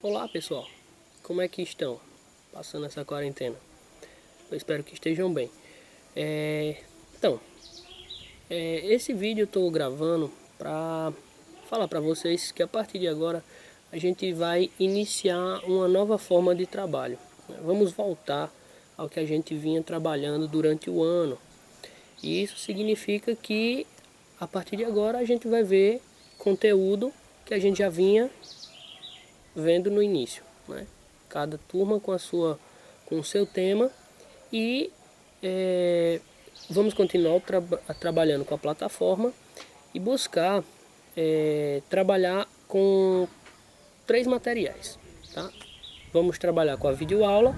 Olá pessoal, como é que estão passando essa quarentena? Eu espero que estejam bem. Esse vídeo eu estou gravando para falar para vocês que a partir de agora a gente vai iniciar uma nova forma de trabalho. Vamos voltar ao que a gente vinha trabalhando durante o ano. E isso significa que a partir de agora a gente vai ver conteúdo que a gente já vinha vendo no início, né? Cada turma com o seu tema e vamos continuar trabalhando com a plataforma e buscar trabalhar com 3 materiais, tá? Vamos trabalhar com a videoaula,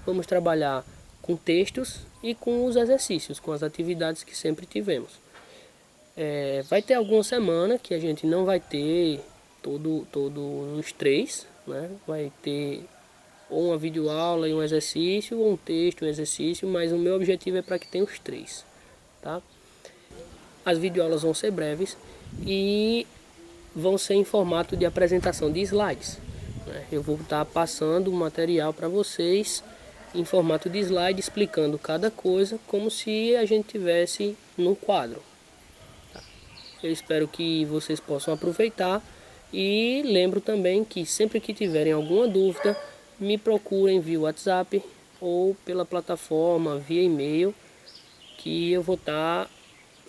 vamos trabalhar com textos e com os exercícios, com as atividades que sempre tivemos. Vai ter alguma semana que a gente não vai ter todos os 3, né? Vai ter ou uma videoaula e um exercício, ou um texto e um exercício, mas o meu objetivo é para que tenha os 3, tá? As videoaulas vão ser breves e vão ser em formato de apresentação de slides, né? Eu vou estar passando o material para vocês em formato de slide, explicando cada coisa como se a gente tivesse no quadro. Eu espero que vocês possam aproveitar e lembro também que sempre que tiverem alguma dúvida, me procurem via WhatsApp ou pela plataforma, via e-mail, que eu vou estar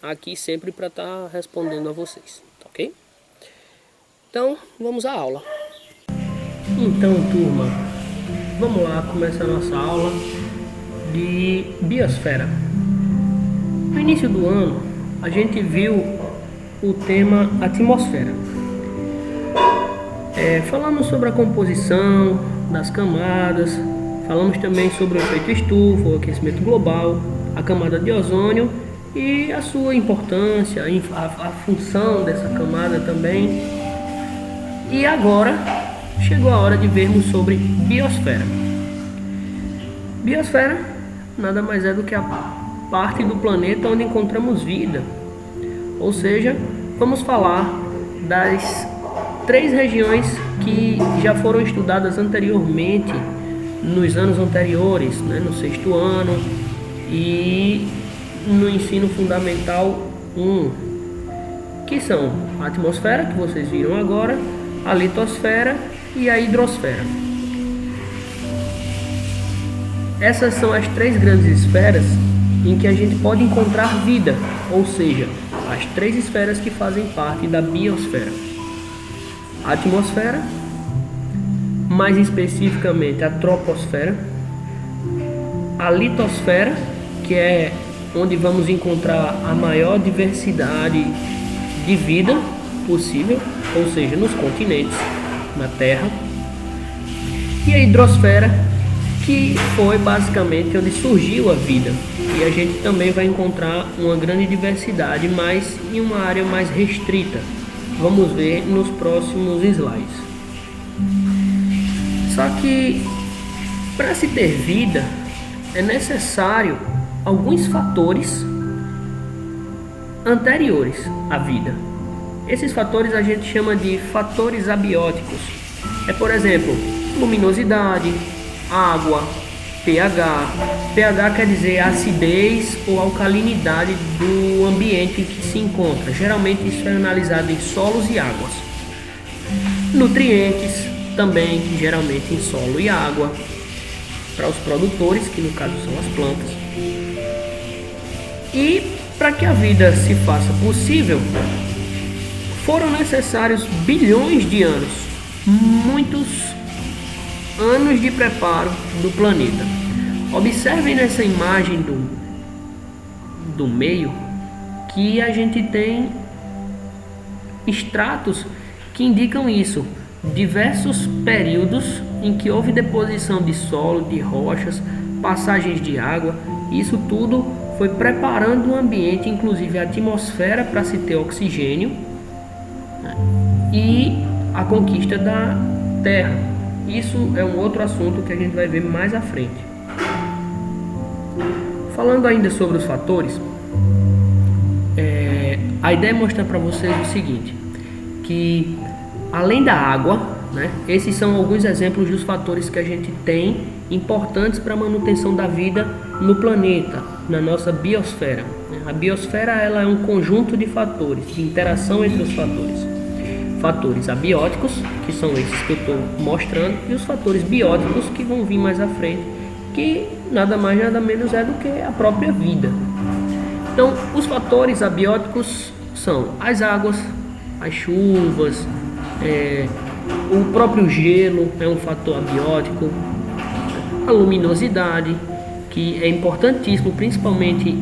aqui sempre para estar respondendo a vocês, ok? Então, vamos à aula. Então, turma, vamos lá começar a nossa aula de biosfera. No início do ano, a gente viu o tema atmosfera. Falamos sobre a composição das camadas, falamos também sobre o efeito estufa, o aquecimento global, a camada de ozônio e a sua importância, a função dessa camada também. E agora chegou a hora de vermos sobre biosfera. Biosfera nada mais é do que a parte do planeta onde encontramos vida. Ou seja, vamos falar das 3 regiões que já foram estudadas anteriormente, nos anos anteriores, né, no 6º ano e no ensino fundamental 1, que são a atmosfera, que vocês viram agora, a litosfera e a hidrosfera. Essas são as 3 grandes esferas em que a gente pode encontrar vida, ou seja, as 3 esferas que fazem parte da biosfera. A atmosfera, mais especificamente a troposfera, a litosfera, que é onde vamos encontrar a maior diversidade de vida possível, ou seja, nos continentes, na Terra, e a hidrosfera, que foi basicamente onde surgiu a vida, e a gente também vai encontrar uma grande diversidade, mas em uma área mais restrita. Vamos ver nos próximos slides. Só que para se ter vida é necessário alguns fatores anteriores à vida. Esses fatores a gente chama de fatores abióticos. Por exemplo, luminosidade, água, pH. pH quer dizer acidez ou alcalinidade do ambiente em que se encontra. Geralmente isso é analisado em solos e águas. Nutrientes, também geralmente em solo e água, para os produtores, que no caso são as plantas. E para que a vida se faça possível, foram necessários bilhões de anos, muitos anos de preparo do planeta. Observem nessa imagem do meio que a gente tem estratos que indicam isso. Diversos períodos em que houve deposição de solo, de rochas, passagens de água. Isso tudo foi preparando o ambiente, inclusive a atmosfera, para se ter oxigênio, né? E a conquista da Terra. Isso é um outro assunto que a gente vai ver mais à frente. Falando ainda sobre os fatores, a ideia é mostrar para vocês o seguinte, que além da água, né? Esses são alguns exemplos dos fatores que a gente tem importantes para a manutenção da vida no planeta, na nossa biosfera. A biosfera ela é um conjunto de fatores, de interação entre os fatores. Fatores abióticos, que são esses que eu estou mostrando, e os fatores bióticos que vão vir mais à frente, que nada mais nada menos é do que a própria vida. Então, os fatores abióticos são as águas, as chuvas, o próprio gelo é um fator abiótico, a luminosidade, que é importantíssimo, principalmente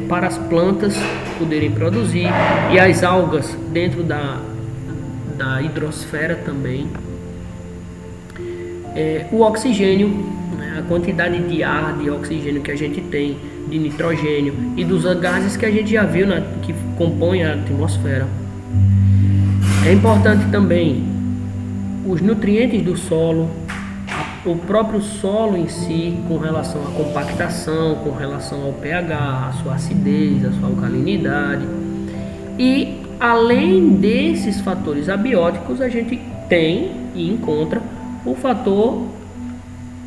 para as plantas poderem produzir, e as algas dentro da hidrosfera também. O oxigênio, né, a quantidade de ar, de oxigênio que a gente tem, de nitrogênio e dos gases que a gente já viu que compõem a atmosfera. É importante também os nutrientes do solo, o próprio solo em si, com relação à compactação, com relação ao pH, a sua acidez, a sua alcalinidade. E além desses fatores abióticos, a gente tem e encontra o fator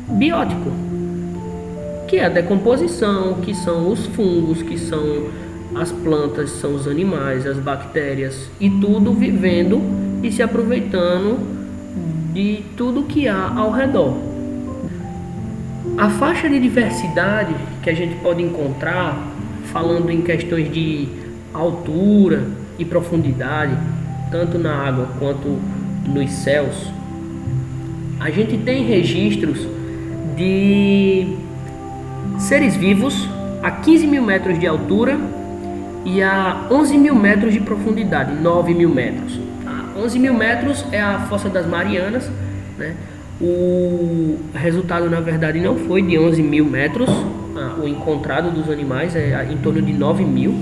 biótico, que é a decomposição, que são os fungos, que são as plantas, são os animais, as bactérias, e tudo vivendo e se aproveitando de tudo que há ao redor. A faixa de diversidade que a gente pode encontrar, falando em questões de altura e profundidade, tanto na água quanto nos céus, a gente tem registros de seres vivos a 15 mil metros de altura e a 11 mil metros de profundidade, 9 mil metros. 11 mil metros é a Fossa das Marianas, né? O resultado, na verdade, não foi de 11 mil metros, o encontrado dos animais é em torno de 9 mil,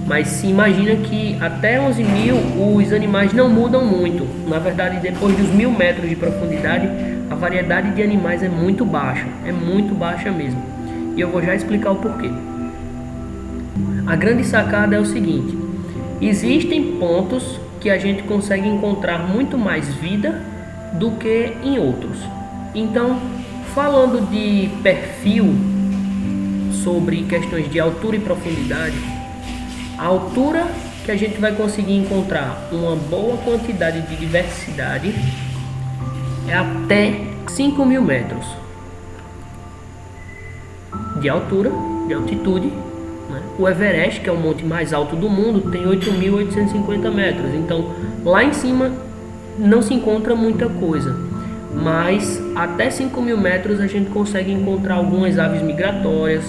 mas se imagina que até 11 mil os animais não mudam muito. Na verdade, depois dos 1000 metros de profundidade, a variedade de animais é muito baixa mesmo. E eu vou já explicar o porquê. A grande sacada é o seguinte: existem pontos que a gente consegue encontrar muito mais vida do que em outros. Então, falando de perfil sobre questões de altura e profundidade, a altura que a gente vai conseguir encontrar uma boa quantidade de diversidade é até 5 mil metros de altura, de altitude. O Everest, que é o monte mais alto do mundo, tem 8.850 metros. Então, lá em cima não se encontra muita coisa. Mas até 5 mil metros a gente consegue encontrar algumas aves migratórias,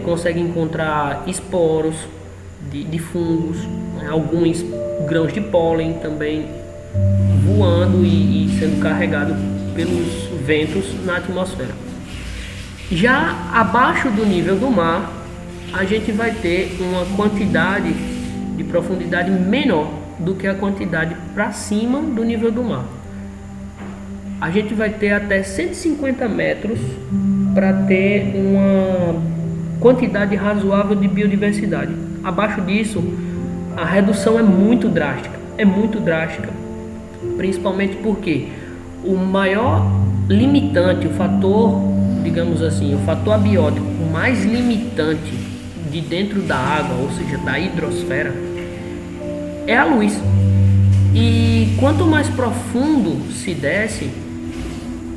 consegue encontrar esporos de fungos, alguns grãos de pólen também voando e sendo carregado pelos ventos na atmosfera. Já abaixo do nível do mar, a gente vai ter uma quantidade de profundidade menor do que a quantidade para cima do nível do mar. A gente vai ter até 150 metros para ter uma quantidade razoável de biodiversidade. Abaixo disso, a redução é muito drástica, principalmente porque o maior limitante, o fator, digamos assim, o fator abiótico mais limitante de dentro da água, ou seja, da hidrosfera, é a luz. E quanto mais profundo se desce,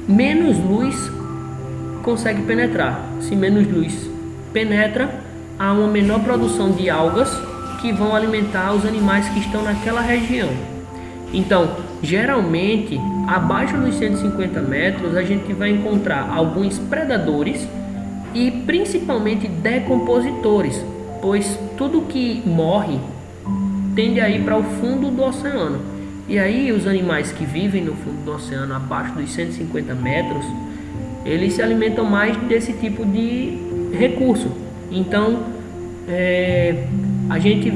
menos luz consegue penetrar. Se menos luz penetra, há uma menor produção de algas que vão alimentar os animais que estão naquela região. Então, geralmente, abaixo dos 150 metros, a gente vai encontrar alguns predadores e principalmente decompositores, pois tudo que morre tende a ir para o fundo do oceano. E aí os animais que vivem no fundo do oceano, abaixo dos 150 metros, eles se alimentam mais desse tipo de recurso. Então, a gente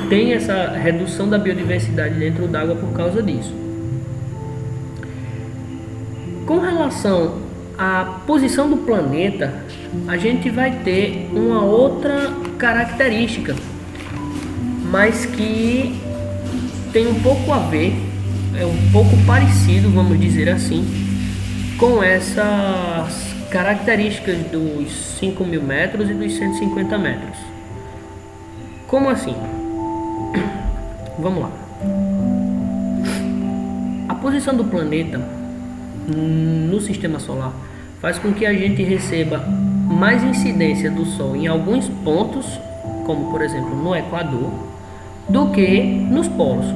tem essa redução da biodiversidade dentro d'água por causa disso. Com relação à posição do planeta, a gente vai ter uma outra característica, mas que tem um pouco a ver é um pouco parecido, vamos dizer assim, com essas características dos 5.000 metros e dos 150 metros. Como assim? Vamos lá. A posição do planeta no sistema solar faz com que a gente receba mais incidência do Sol em alguns pontos, como por exemplo no Equador, do que nos polos.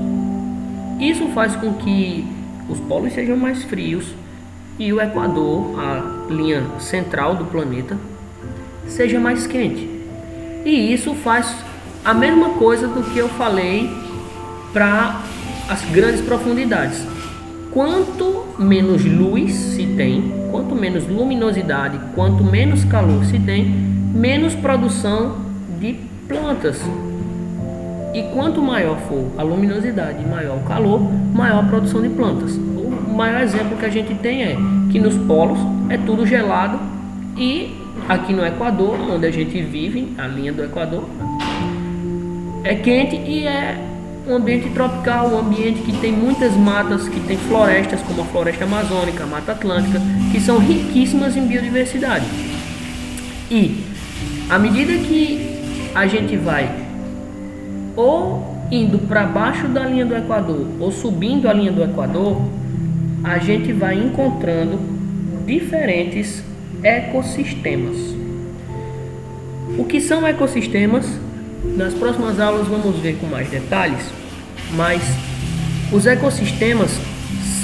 Isso faz com que os polos sejam mais frios e o Equador, a linha central do planeta, seja mais quente. E isso faz a mesma coisa do que eu falei para as grandes profundidades. Quanto menos luz se tem, quanto menos luminosidade, quanto menos calor se tem, menos produção de plantas. E quanto maior for a luminosidade e maior o calor, maior a produção de plantas. O maior exemplo que a gente tem é que nos polos é tudo gelado e aqui no Equador, onde a gente vive, a linha do Equador, é quente e é um ambiente tropical, um ambiente que tem muitas matas, que tem florestas como a floresta amazônica, a Mata Atlântica, que são riquíssimas em biodiversidade. E à medida que a gente vai ou indo para baixo da linha do Equador ou subindo a linha do Equador, a gente vai encontrando diferentes ecossistemas. O que são ecossistemas? Nas próximas aulas vamos ver com mais detalhes, mas os ecossistemas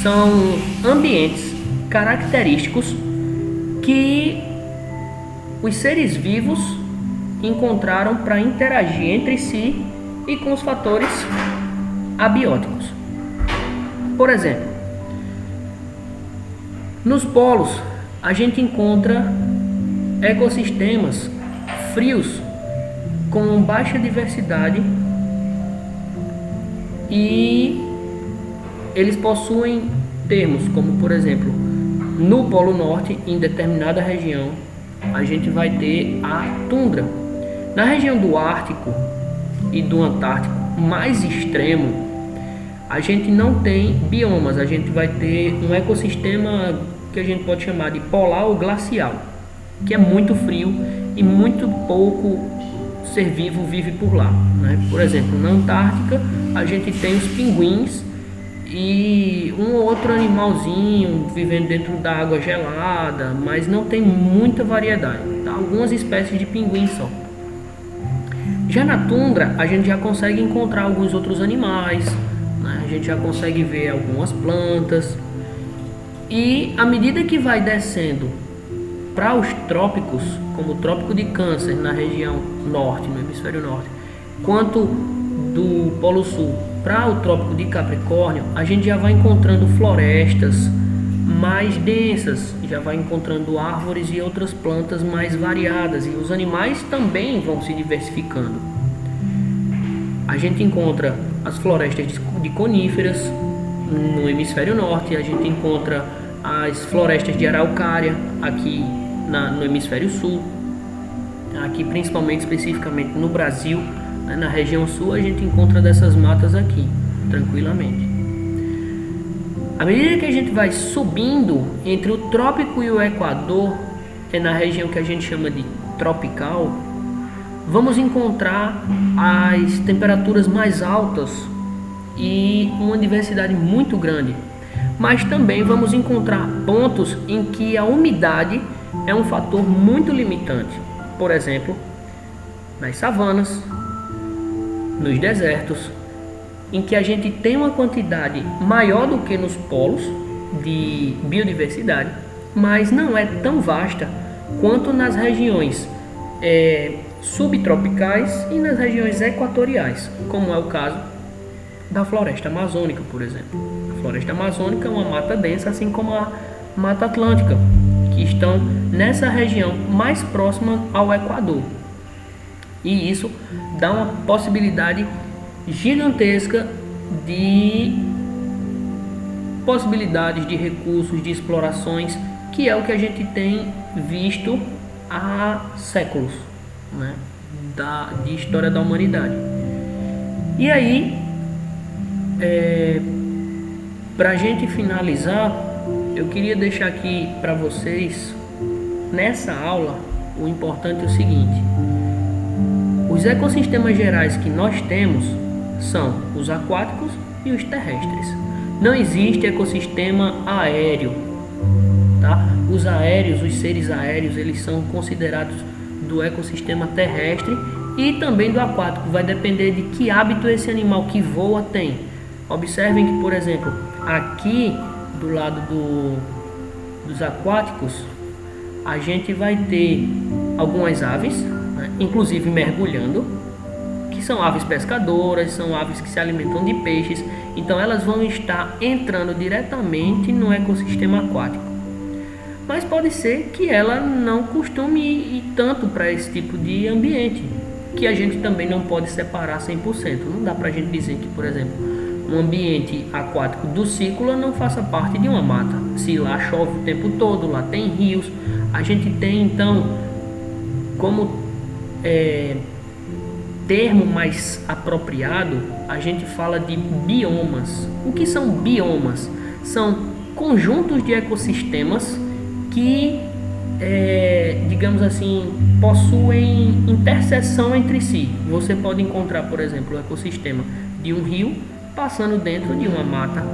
são ambientes característicos que os seres vivos encontraram para interagir entre si e com os fatores abióticos. Por exemplo, nos polos a gente encontra ecossistemas frios com baixa diversidade e eles possuem termos como, por exemplo, no Polo Norte, em determinada região, a gente vai ter a tundra. Na região do Ártico e do Antártico mais extremo, a gente não tem biomas, a gente vai ter um ecossistema que a gente pode chamar de polar ou glacial, que é muito frio e muito pouco ser vivo vive por lá, né? Por exemplo, na Antártica a gente tem os pinguins e um ou outro animalzinho vivendo dentro da água gelada, mas não tem muita variedade, tá? Algumas espécies de pinguins só. Já na tundra a gente já consegue encontrar alguns outros animais, né? A gente já consegue ver algumas plantas. E à medida que vai descendo para os trópicos, como o Trópico de Câncer na região norte, no hemisfério norte, quanto do Polo Sul para o Trópico de Capricórnio, a gente já vai encontrando florestas mais densas, já vai encontrando árvores e outras plantas mais variadas, e os animais também vão se diversificando. A gente encontra as florestas de coníferas no hemisfério norte, a gente encontra as florestas de araucária aqui no hemisfério sul, aqui principalmente, especificamente no Brasil, né, na região sul, a gente encontra dessas matas aqui, tranquilamente. À medida que a gente vai subindo entre o trópico e o Equador, é na região que a gente chama de tropical, vamos encontrar as temperaturas mais altas e uma diversidade muito grande. Mas também vamos encontrar pontos em que a umidade é um fator muito limitante. Por exemplo, nas savanas, nos desertos, em que a gente tem uma quantidade maior do que nos polos de biodiversidade, mas não é tão vasta quanto nas regiões subtropicais e nas regiões equatoriais, como é o caso da floresta amazônica, por exemplo. A floresta amazônica é uma mata densa, assim como a Mata Atlântica, que estão nessa região mais próxima ao Equador. E isso dá uma possibilidade gigantesca de possibilidades de recursos, de explorações, que é o que a gente tem visto há séculos, né, de história da humanidade. E aí, Para a gente finalizar, eu queria deixar aqui para vocês, nessa aula, o importante é o seguinte: os ecossistemas gerais que nós temos são os aquáticos e os terrestres. Não existe ecossistema aéreo, tá? Os aéreos, os seres aéreos, eles são considerados do ecossistema terrestre e também do aquático. Vai depender de que hábito esse animal que voa tem. Observem que, por exemplo, aqui do lado dos aquáticos, a gente vai ter algumas aves, né, inclusive mergulhando, que são aves pescadoras, são aves que se alimentam de peixes. Então elas vão estar entrando diretamente no ecossistema aquático. Mas pode ser que ela não costume ir tanto para esse tipo de ambiente, que a gente também não pode separar 100%. Não dá para a gente dizer que, por exemplo, um ambiente aquático do Cícula não faça parte de uma mata. Se lá chove o tempo todo, lá tem rios, a gente tem então como termo mais apropriado, a gente fala de biomas. O que são biomas? São conjuntos de ecossistemas que, digamos assim, possuem interseção entre si. Você pode encontrar, por exemplo, o ecossistema de um rio passando dentro de uma mata.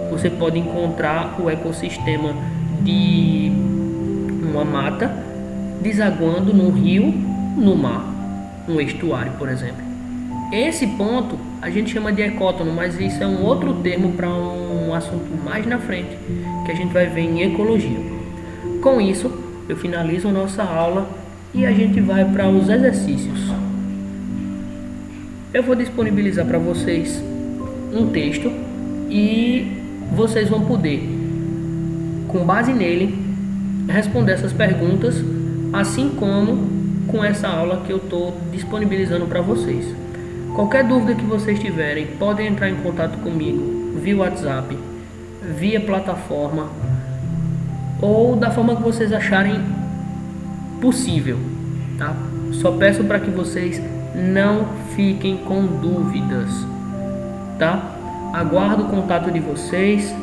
Você pode encontrar o ecossistema de uma mata desaguando num rio, no mar, um estuário, por exemplo. Esse ponto a gente chama de ecótono, mas isso é um outro termo para um assunto mais na frente, que a gente vai ver em ecologia. Com isso, eu finalizo a nossa aula e a gente vai para os exercícios. Eu vou disponibilizar para vocês um texto e vocês vão poder, com base nele, responder essas perguntas, assim como com essa aula que eu estou disponibilizando para vocês. Qualquer dúvida que vocês tiverem, podem entrar em contato comigo via WhatsApp, via plataforma, ou da forma que vocês acharem possível, tá? Só peço para que vocês não fiquem com dúvidas, tá? Aguardo o contato de vocês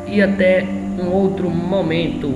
e até um outro momento.